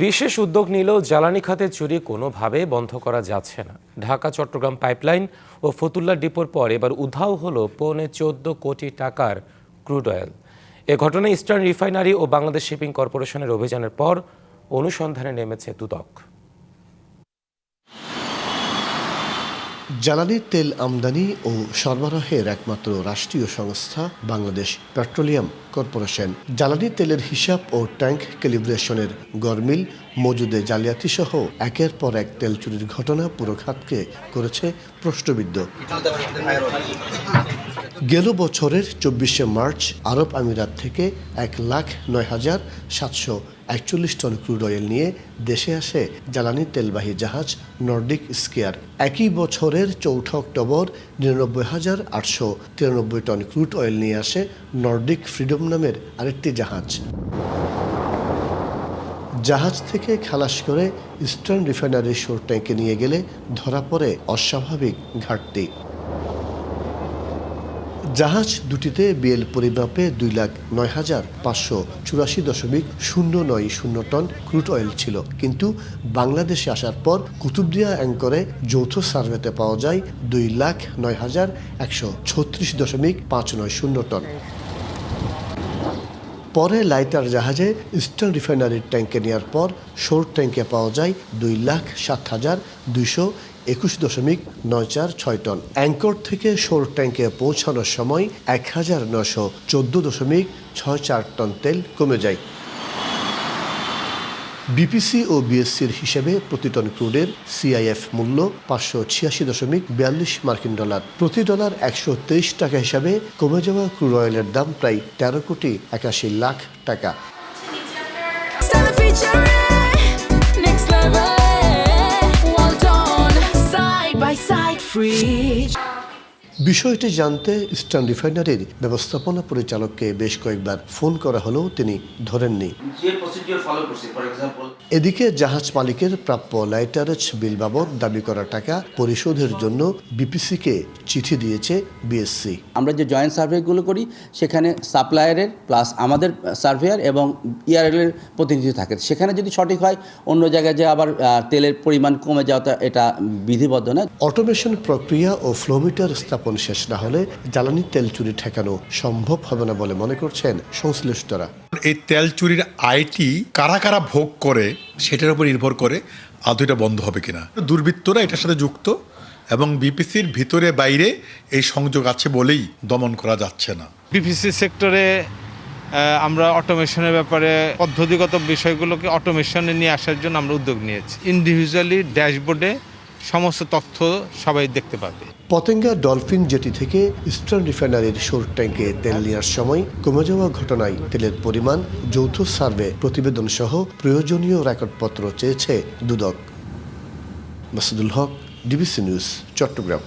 বিশেষ উদ্যোগ নিলেও জ্বালানি খাতে চুরি কোনোভাবে বন্ধ করা যাচ্ছে না। ঢাকা চট্টগ্রাম পাইপলাইন ও ফতুল্লা ডিপোর পর এবার উধাও হলো 14.25 কোটি টাকার ক্রুড অয়েল। এ ঘটনায় ইস্টার্ন রিফাইনারি ও বাংলাদেশ শিপিং কর্পোরেশনের অভিযানের পর অনুসন্ধানে নেমেছে দুদক। জ্বালানি তেল আমদানি ও সরবরাহের একমাত্র রাষ্ট্রীয় সংস্থা বাংলাদেশ পেট্রোলিয়াম কর্পোরেশন জ্বালানি তেলের হিসাব ও ট্যাঙ্ক ক্যালিব্রেশনের গরমিল, মজুদে জালিয়াতি সহ একের পর এক তেল চুরির ঘটনা পুরো খাতকে করেছে প্রশ্নবিদ্ধ। গেল বছরের 24শে মার্চ আরব আমিরাত থেকে 1,09,741 টন ক্রুড অয়েল নিয়ে দেশে আসে জ্বালানি তেলবাহী জাহাজ নর্ডিক স্কেয়ার। একই বছরের 4 অক্টোবর 99,893 টন ক্রুড অয়েল নিয়ে আসে নর্ডিক ফ্রিডম নামের আরেকটি জাহাজ। জাহাজ থেকে খালাস করে ইস্টার্ন রিফাইনারির শোর ট্যাঙ্কে নিয়ে গেলে ধরা পড়ে অস্বাভাবিক ঘাটতি। জাহাজ দুটিতে বিএল পরিমাপে 2,09,584.090 টন ক্রুড অয়েল ছিল, কিন্তু বাংলাদেশে আসার পর কুতুবদিয়া অ্যাঙ্করে যৌথ সার্ভেতে পাওয়া যায় 2,09,136.590 টন। পরে লাইটার জাহাজে ইস্টার্ন রিফাইনারির ট্যাঙ্কে নেওয়ার পর শোর ট্যাঙ্কে পাওয়া যায় 2,07,221.946 টন। অ্যাঙ্কর থেকে শোর ট্যাঙ্কে পৌঁছানোর সময় 1,914.64 টন তেল কমে যায়। বিপিসি ও বিএসসির হিসেবে প্রতি টন ক্রুডের সিআইএফ মূল্য 586.42 মার্কিন ডলার। প্রতি ডলার 123 টাকা হিসাবে কমে যাওয়া ক্রুড অয়েলের দাম প্রায় 13,81,00,000 টাকা। বিষয়টি জানতে ইস্টার্ন রিফাইনারির ব্যবস্থাপনা পরিচালককে বেশ কয়েকবার ফোন করা হলেও তিনি ধরেননি। এদিকে জাহাজ মালিকের প্রাপ্য লাইটারেজ বিল বাবদ দাবি করা টাকা পরিশোধের জন্য বিপিসিকে চিঠি দিয়েছে বিএসসি। আমরা যে জয়েন্ট সার্ভেগুলো করি সেখানে সাপ্লায়ারের প্লাস আমাদের সার্ভেয়ার এবং ইআরএল-এর প্রতিনিধি থাকে। সেখানে যদি সঠিক হয়, অন্য জায়গায় যে আবার তেলের পরিমাণ কমে যাওয়াটা এটা বিধিবদ্ধ না। অটোমেশন প্রক্রিয়া ও ফ্লোমিটার স্থাপন শেষ না হলে জ্বালানি তেল চুরি ঠেকানো সম্ভব হবে না বলে মনে করছেন সংশ্লিষ্টরা। এই তেল চুরির আইটি কারা কারা ভোগ করে সেটার উপর নির্ভর করে আদৌ এটা বন্ধ হবে কিনা। দুর্বৃত্তরা এটার সাথে যুক্ত এবং বিপিসির ভিতরে বাইরে এই সংযোগ আছে বলেই দমন করা যাচ্ছে না। বিপিসি সেক্টরে আমরা অটোমেশনের ব্যাপারে পদ্ধতিগত বিষয়গুলোকে অটোমেশনে নিয়ে আসার জন্য আমরা উদ্যোগ নিয়েছি। ইন্ডিভিজুয়ালি ড্যাশবোর্ডে সমস্ত তথ্য সবাই দেখতে পাবে। পতেঙ্গা ডলফিন জেটি থেকে ইস্টার্ন রিফাইনারির শোর ট্যাঙ্কে তেল নেওয়ার সময় কমে যাওয়া ঘটনায় তেলের পরিমাণ, যৌথ সার্ভে প্রতিবেদন সহ প্রয়োজনীয় রেকর্ডপত্র চেয়েছে দুদক। মাসুদুল হক, ডিবিসি নিউজ, চট্টগ্রাম।